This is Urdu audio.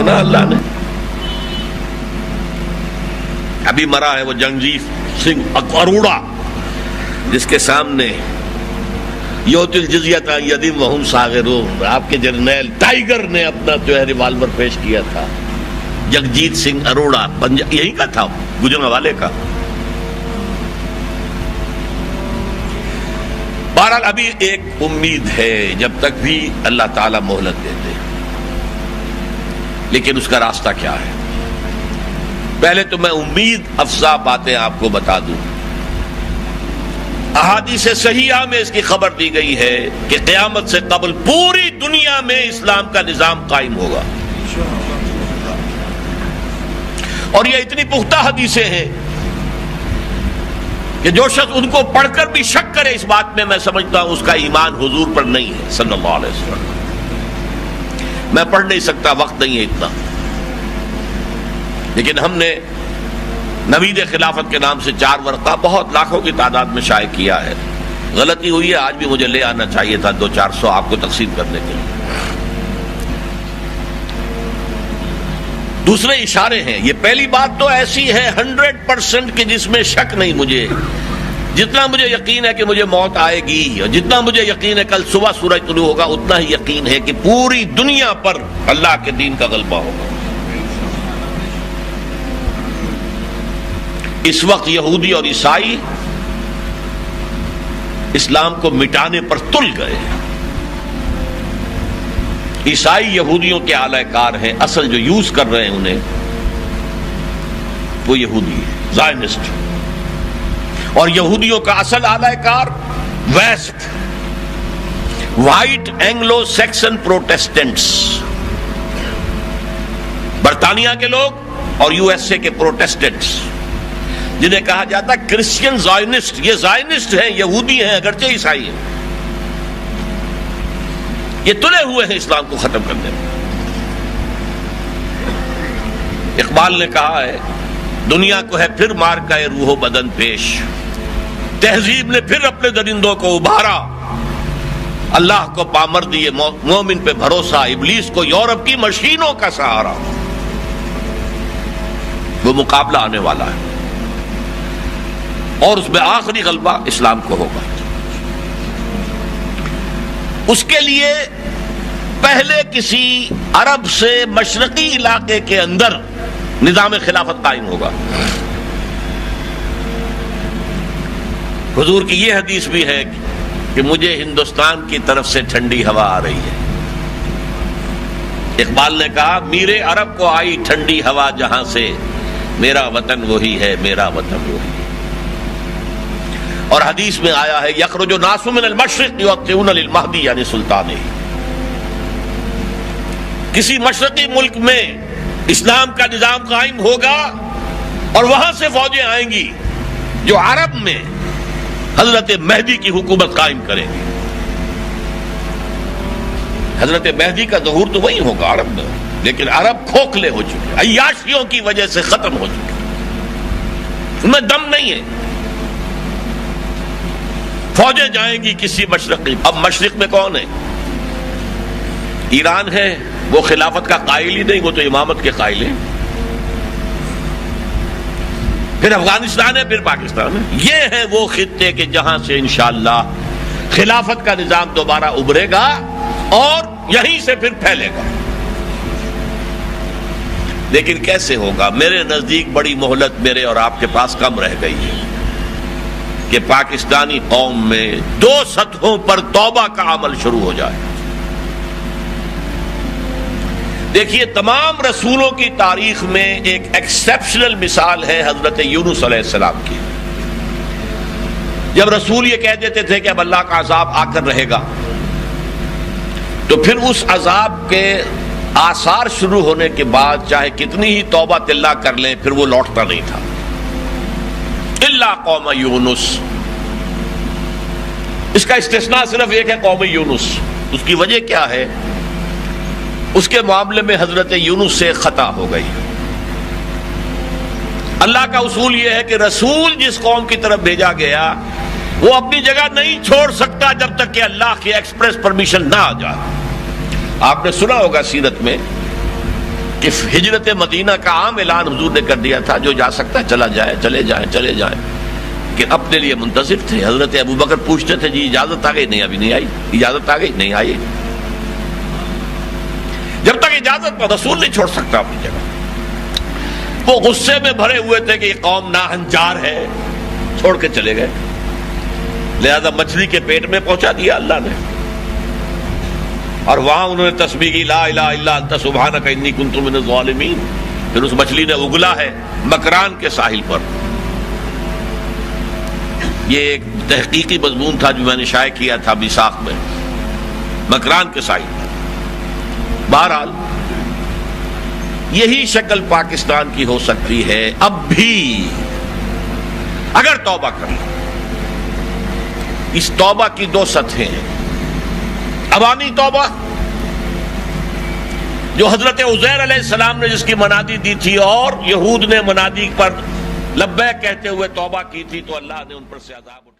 چنا اللہ نے. ابھی مرا ہے وہ جگجیت سنگھ اروڑا جس کے سامنے یوت الجزیۃ عن ید وہم صاغرون آپ کے جرنیل ٹائیگر نے اپنا جو ہے ریوالور پیش کیا تھا. جگجیت سنگھ اروڑا یہی کا تھا, گجرانوالے کا. بہرحال ابھی ایک امید ہے جب تک بھی اللہ تعالیٰ مہلت دیتے, لیکن اس کا راستہ کیا ہے؟ پہلے تو میں امید افزا باتیں آپ کو بتا دوں. احادیث صحیحہ میں اس کی خبر دی گئی ہے کہ قیامت سے قبل پوری دنیا میں اسلام کا نظام قائم ہوگا, اور یہ اتنی پختہ حدیثیں ہیں کہ جو شخص ان کو پڑھ کر بھی شک کرے اس بات میں سمجھتا ہوں اس کا ایمان حضور پر نہیں ہے صلی اللہ علیہ وسلم. میں پڑھ نہیں سکتا, وقت نہیں ہے اتنا, لیکن ہم نے نوید خلافت کے نام سے 4 ورقہ بہت لاکھوں کی تعداد میں شائع کیا ہے. غلطی ہوئی ہے, آج بھی مجھے لے آنا چاہیے تھا 200-400 آپ کو تقسیم کرنے کے لیے. دوسرے اشارے ہیں. یہ پہلی بات تو ایسی ہے 100% کہ جس میں شک نہیں مجھے. جتنا مجھے یقین ہے کہ مجھے موت آئے گی, اور جتنا مجھے یقین ہے کل صبح سورج طلوع ہوگا, اتنا ہی یقین ہے کہ پوری دنیا پر اللہ کے دین کا غلبہ ہوگا. اس وقت یہودی اور عیسائی اسلام کو مٹانے پر تل گئے ہیں. عیسائی یہودیوں کے اعلی کار ہیں, اصل جو یوز کر رہے ہیں انہیں وہ یہودی ہے, زائنسٹ. اور یہودیوں کا اصل اعلی کار west, white Anglo Saxon Protestants, برطانیہ کے لوگ اور یو ایس اے کے پروٹیسٹنٹس, جنہیں کہا جاتا ہے کرسچین زائنسٹ. یہ زائنسٹ ہیں, یہودی ہیں اگرچہ عیسائی ہیں. یہ تلے ہوئے ہیں اسلام کو ختم کرنے میں. اقبال نے کہا ہے دنیا کو ہے پھر مار کا روح و بدن پیش, تہذیب نے پھر اپنے درندوں کو ابھارا, اللہ کو پامر دیے مومن پہ بھروسہ, ابلیس کو یورپ کی مشینوں کا سہارا. وہ مقابلہ آنے والا ہے اور اس میں آخری غلبہ اسلام کو ہوگا. اس کے لیے پہلے کسی عرب سے مشرقی علاقے کے اندر نظام خلافت قائم ہوگا. حضور کی یہ حدیث بھی ہے کہ مجھے ہندوستان کی طرف سے ٹھنڈی ہوا آ رہی ہے. اقبال نے کہا میرے عرب کو آئی ٹھنڈی ہوا جہاں سے, میرا وطن وہی ہے, میرا وطن وہی ہے. اور حدیث میں آیا ہے یخرج الناس من المشرق یؤطئون للمہدی یعنی سلطان. کسی مشرقی ملک میں اسلام کا نظام قائم ہوگا اور وہاں سے فوجیں آئیں گی جو عرب میں حضرت مہدی کی حکومت قائم کریں گی. حضرت مہدی کا ظہور تو وہی ہوگا عرب میں, لیکن عرب کھوکھلے ہو چکے, عیاشیوں کی وجہ سے ختم ہو چکے, ان میں دم نہیں ہے. فوجیں جائیں گی کسی مشرقی. اب مشرق میں کون ہے؟ ایران ہے, وہ خلافت کا قائل ہی نہیں, وہ تو امامت کے قائل ہیں. پھر افغانستان ہے, پھر پاکستان ہے. یہ ہے وہ خطے کہ جہاں سے انشاءاللہ خلافت کا نظام دوبارہ ابھرے گا اور یہیں سے پھر پھیلے گا. لیکن کیسے ہوگا؟ میرے نزدیک بڑی مہلت میرے اور آپ کے پاس کم رہ گئی ہے کہ پاکستانی قوم میں 2 سطحوں پر توبہ کا عمل شروع ہو جائے. دیکھیے تمام رسولوں کی تاریخ میں ایک ایکسیپشنل مثال ہے حضرت یونس علیہ السلام کی. جب رسول یہ کہہ دیتے تھے کہ اب اللہ کا عذاب آ کر رہے گا, تو پھر اس عذاب کے آثار شروع ہونے کے بعد چاہے کتنی ہی توبہ تلہ کر لیں پھر وہ لوٹتا نہیں تھا. الا قوم یونس, اس کا استثناء صرف ایک ہے, قوم یونس. اس کی وجہ کیا ہے؟ اس کے معاملے میں حضرت یونس سے خطا ہو گئی. اللہ کا اصول یہ ہے کہ رسول جس قوم کی طرف بھیجا گیا وہ اپنی جگہ نہیں چھوڑ سکتا جب تک کہ اللہ کی ایکسپریس پرمیشن نہ آ جائے. آپ نے سنا ہوگا سیرت میں کہ ہجرت مدینہ کا عام اعلان حضور نے کر دیا تھا، جو جا سکتا ہے چلا جائے، چلے جائیں، کہ اپنے لیے منتظر تھے۔ حضرت ابوبکر پوچھتے تھے جی اجازت آ گئی؟ نہیں، ابھی نہیں آئی۔ اجازت آ گئی؟ نہیں آئی۔ جب تک اجازت پر رسول نہیں چھوڑ سکتا اپنی جگہ۔ وہ غصے میں بھرے ہوئے تھے کہ یہ قوم ناہنجار ہے، چھوڑ کے چلے گئے، لہذا مچھلی کے پیٹ میں پہنچا دیا اللہ نے، اور وہاں انہوں نے تسبیح کی لا الہ الا انت سبحانک انی کنت من الظالمین۔ پھر اس مچھلی نے اگلا ہے مکران کے ساحل پر۔ یہ ایک تحقیقی مضمون تھا جو میں نے شائع کیا تھا میثاق میں، مکران کے ساحل پر۔ بہرحال یہی شکل پاکستان کی ہو سکتی ہے اب بھی، اگر توبہ کر لیں۔ اس توبہ کی دو سطحیں ہیں، عوامی توبہ جو حضرت عزیر علیہ السلام نے جس کی منادی دی تھی اور یہود نے منادی پر لبیک کہتے ہوئے توبہ کی تھی تو اللہ نے ان پر سے عذاب